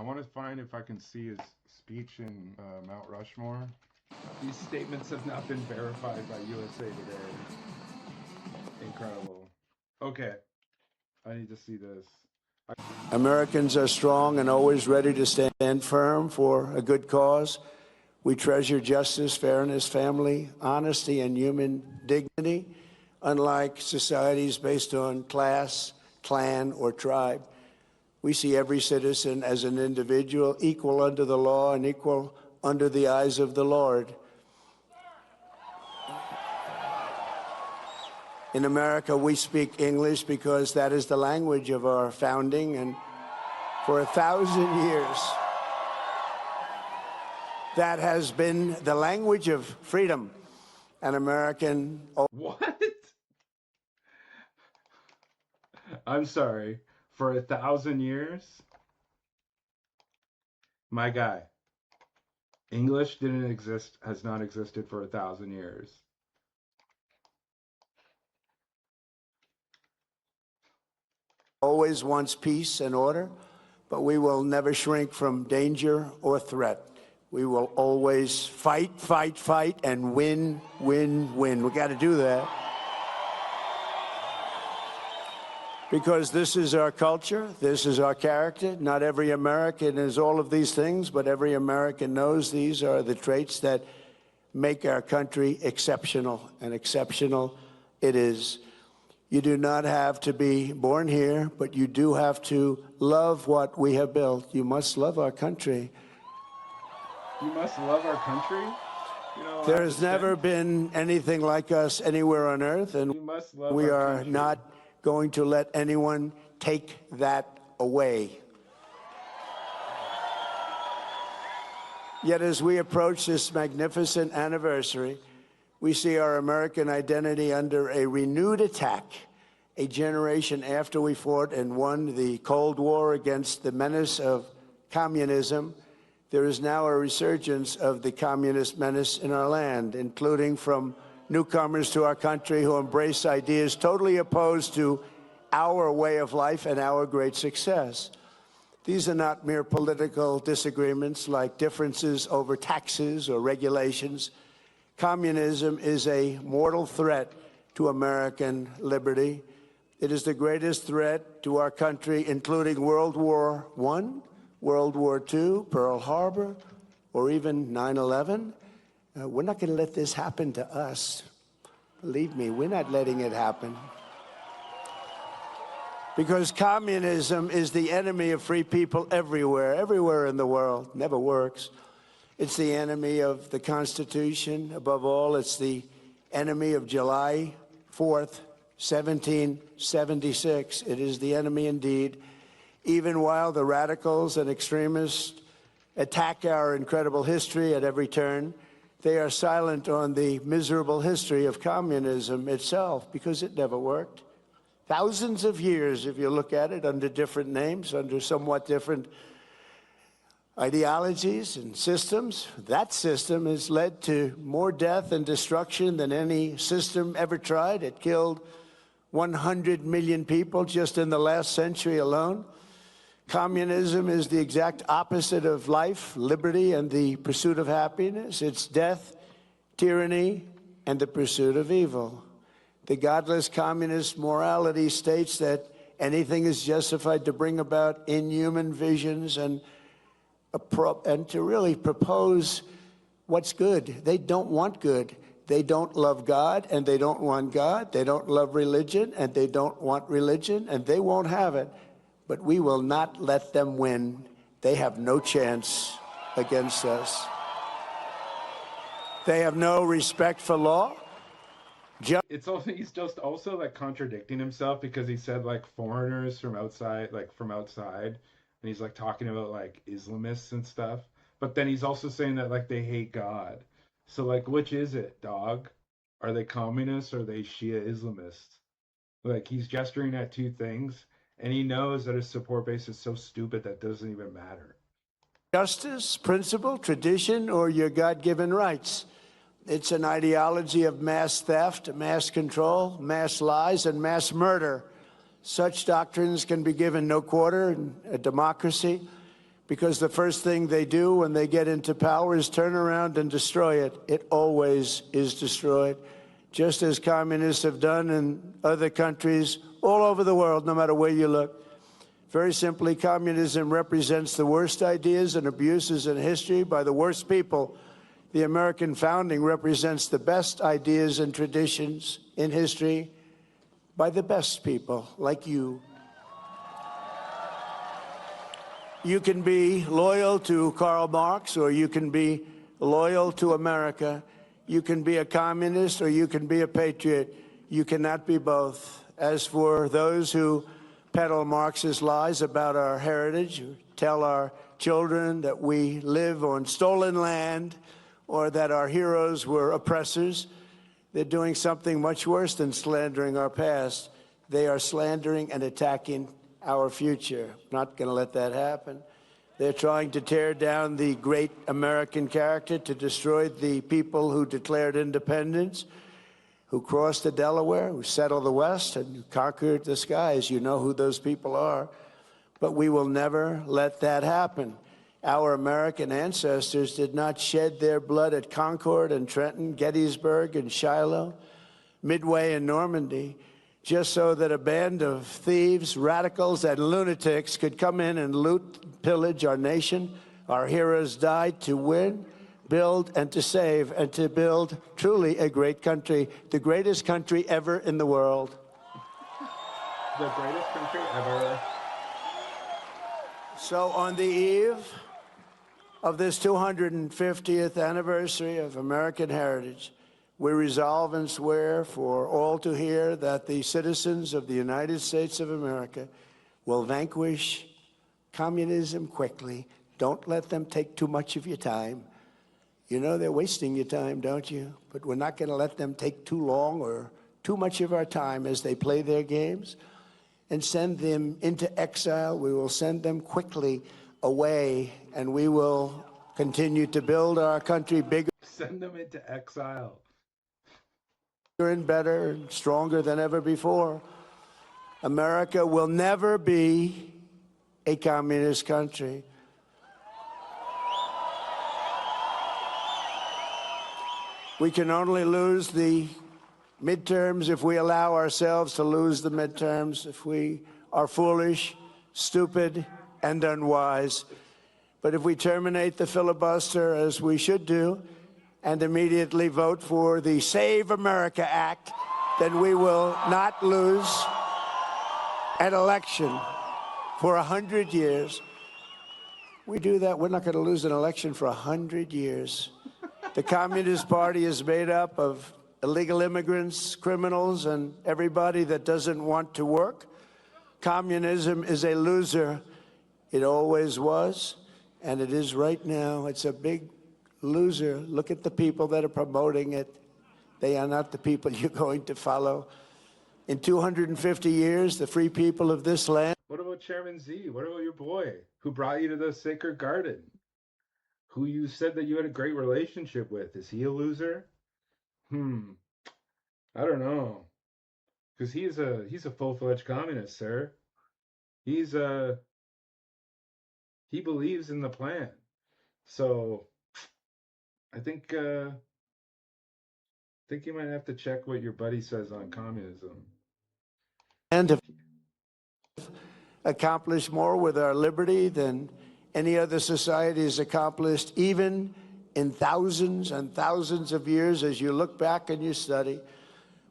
want to find if I can see his speech in Mount Rushmore. These statements have not been verified by USA Today. Incredible. Okay, I need to see this. Americans are strong and always ready to stand firm for a good cause. We treasure justice, fairness, family, honesty, and human dignity, unlike societies based on class, clan, or tribe. We see every citizen as an individual, equal under the law and equal under the eyes of the Lord. In America, we speak English because that is the language of our founding, and for 1,000 years, that has been the language of freedom. An American... What? I'm sorry. For 1,000 years? My guy. English didn't exist, has not existed for 1,000 years. Always wants peace and order, but we will never shrink from danger or threat. We will always fight, fight, fight, and win, win, win. We got to do that. Because this is our culture, this is our character. Not every American is all of these things, but every American knows these are the traits that make our country exceptional, and exceptional it is. You do not have to be born here, but you do have to love what we have built. You must love our country. You must love our country? You know, there has never been anything like us anywhere on earth, and we are not going to let anyone take that away. Yet as we approach this magnificent anniversary, we see our American identity under a renewed attack. A generation after we fought and won the Cold War against the menace of communism, there is now a resurgence of the communist menace in our land, including from newcomers to our country who embrace ideas totally opposed to our way of life and our great success. These are not mere political disagreements like differences over taxes or regulations. Communism is a mortal threat to American liberty. It is the greatest threat to our country, including World War I, World War II, Pearl Harbor, or even 9/11. We're not going to let this happen to us. Believe me, we're not letting it happen. Because communism is the enemy of free people everywhere, everywhere in the world. Never works. It's the enemy of the Constitution. Above all, it's the enemy of July 4th, 1776. It is the enemy indeed. Even while the radicals and extremists attack our incredible history at every turn, they are silent on the miserable history of communism itself, because it never worked. Thousands of years, if you look at it, under different names, under somewhat different ideologies and systems, that system has led to more death and destruction than any system ever tried. It killed 100 million people just in the last century alone. Communism is the exact opposite of life, liberty, and the pursuit of happiness. It's death, tyranny, and the pursuit of evil. The godless communist morality states that anything is justified to bring about inhuman visions and to really propose what's good. They don't want good. They don't love God, and they don't want God. They don't love religion, and they don't want religion, and they won't have it. But we will not let them win. They have no chance against us. They have no respect for law. He's just also like contradicting himself, because he said like foreigners from outside, and he's like talking about like Islamists and stuff. But then he's also saying that like they hate God. So like, which is it, dog? Are they communists or are they Shia Islamists? Like, he's gesturing at two things, and he knows that his support base is so stupid that doesn't even matter. Justice, principle, tradition, or your God-given rights. It's an ideology of mass theft, mass control, mass lies, and mass murder. Such doctrines can be given no quarter in a democracy. because the first thing they do when they get into power is turn around and destroy it. It always is destroyed, just as communists have done in other countries all over the world, no matter where you look. Very simply, communism represents the worst ideas and abuses in history by the worst people. The American founding represents the best ideas and traditions in history by the best people like you. You can be loyal to Karl Marx, or you can be loyal to America. You can be a communist, or you can be a patriot. You cannot be both. As for those who peddle Marxist lies about our heritage, who tell our children that we live on stolen land or that our heroes were oppressors, they're doing something much worse than slandering our past. They are slandering and attacking our future. Not going to let that happen. They're trying to tear down the great American character, to destroy the people who declared independence, who crossed the Delaware, who settled the West, and who conquered the skies. You know who those people are. But we will never let that happen. Our American ancestors did not shed their blood at Concord and Trenton, Gettysburg and Shiloh, Midway and Normandy, just so that a band of thieves, radicals, and lunatics could come in and loot, pillage our nation. Our heroes died to win, build, and to save, and to build truly a great country, the greatest country ever in the world. The greatest country ever. So on the eve of this 250th anniversary of American heritage, we resolve and swear for all to hear that the citizens of the United States of America will vanquish communism quickly. Don't let them take too much of your time. You know they're wasting your time, don't you? But we're not going to let them take too long or too much of our time as they play their games and send them into exile. We will send them quickly away, and we will continue to build our country bigger. Send them into exile. And better and stronger than ever before. America will never be a communist country. We can only lose the midterms if we allow ourselves to lose the midterms, if we are foolish, stupid, and unwise. But if we terminate the filibuster, as we should do, and immediately vote for the Save America Act, then we will not lose an election for 100 years. We do that, we're not going to lose an election for 100 years. The Communist Party is made up of illegal immigrants, criminals, and everybody that doesn't want to work. Communism is a loser. It always was, and it is right now. It's a big loser. Look at the people that are promoting it. They are not the people you're going to follow. In 250 years, the free people of this land. What about Chairman Z? What about your boy who brought you to the sacred garden? Who you said that you had a great relationship with? Is he a loser? I don't know. Because he's a full-fledged communist, sir. He believes in the plan. So I think you might have to check what your buddy says on communism. And to accomplish more with our liberty than any other society has accomplished, even in thousands and thousands of years. As you look back and you study,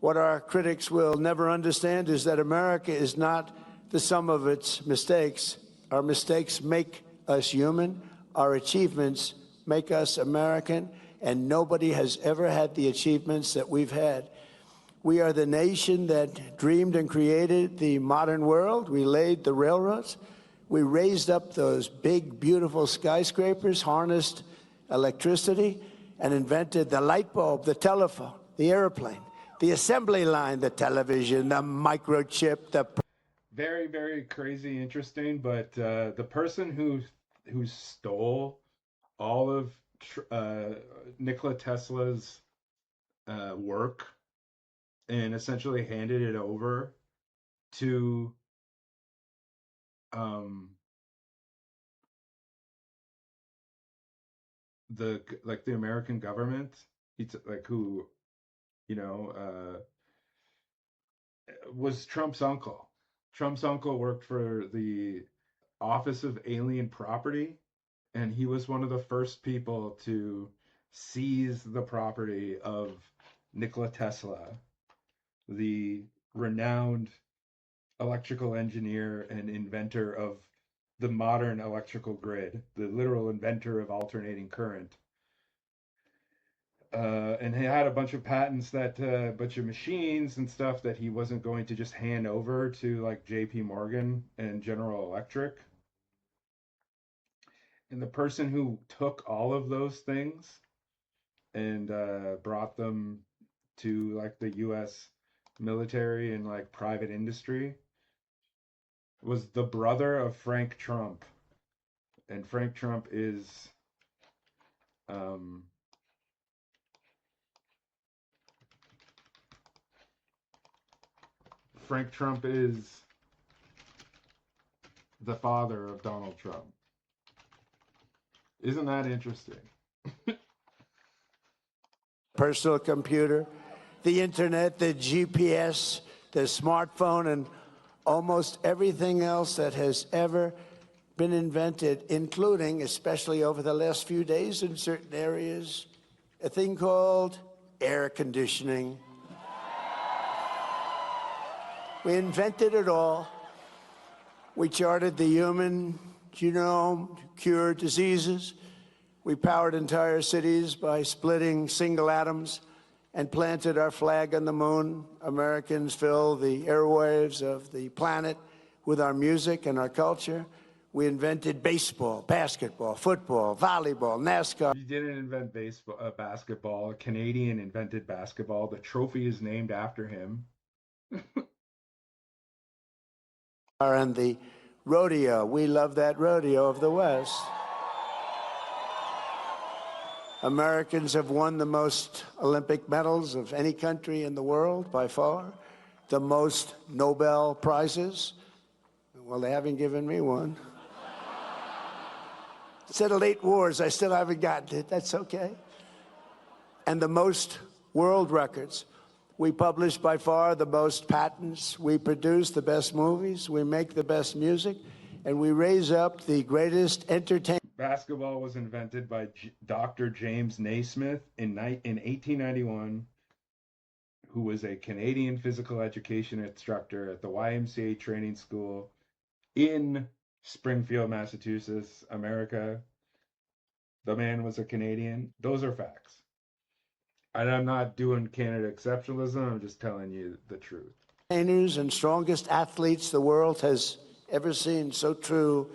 what our critics will never understand is that America is not the sum of its mistakes. Our mistakes make us human. Our achievements make us American, and nobody has ever had the achievements that we've had. We are the nation that dreamed and created the modern world. We laid the railroads. We raised up those big, beautiful skyscrapers, harnessed electricity, and invented the light bulb, the telephone, the airplane, the assembly line, the television, the microchip, the... Very, very crazy interesting, but the person who stole all of Nikola Tesla's work and essentially handed it over to the American government. He's like who, you know, was Trump's uncle. Trump's uncle worked for the Office of Alien Property, and he was one of the first people to seize the property of Nikola Tesla, the renowned electrical engineer and inventor of the modern electrical grid, the literal inventor of alternating current. And he had a bunch of patents that bunch of machines and stuff that he wasn't going to just hand over to like J.P. Morgan and General Electric. And the person who took all of those things and brought them to like the U.S. military and like private industry was the brother of Frank Trump. And Frank Trump is um, Frank Trump is the father of Donald Trump. Isn't that interesting? Personal computer, the internet, the GPS, the smartphone, and almost everything else that has ever been invented, including, especially over the last few days in certain areas, a thing called air conditioning. We invented it all. We charted the human genome, cured diseases. We powered entire cities by splitting single atoms and planted our flag on the moon. Americans fill the airwaves of the planet with our music and our culture. We invented baseball, basketball, football, volleyball, NASCAR. You didn't invent basketball. A Canadian invented basketball. The trophy is named after him. And the rodeo. We love that rodeo of the West. Americans have won the most Olympic medals of any country in the world by far, the most Nobel Prizes. Well, they haven't given me one. Settled 8 wars, I still haven't gotten it. That's okay. And the most world records. We publish by far the most patents. We produce the best movies. We make the best music. And we raise up the greatest entertainment. Basketball was invented by Dr. James Naismith in 1891, who was a Canadian physical education instructor at the YMCA training school in Springfield, Massachusetts, America. The man was a Canadian. Those are facts. And I'm not doing Canada exceptionalism. I'm just telling you the truth. And strongest athletes the world has ever seen. So true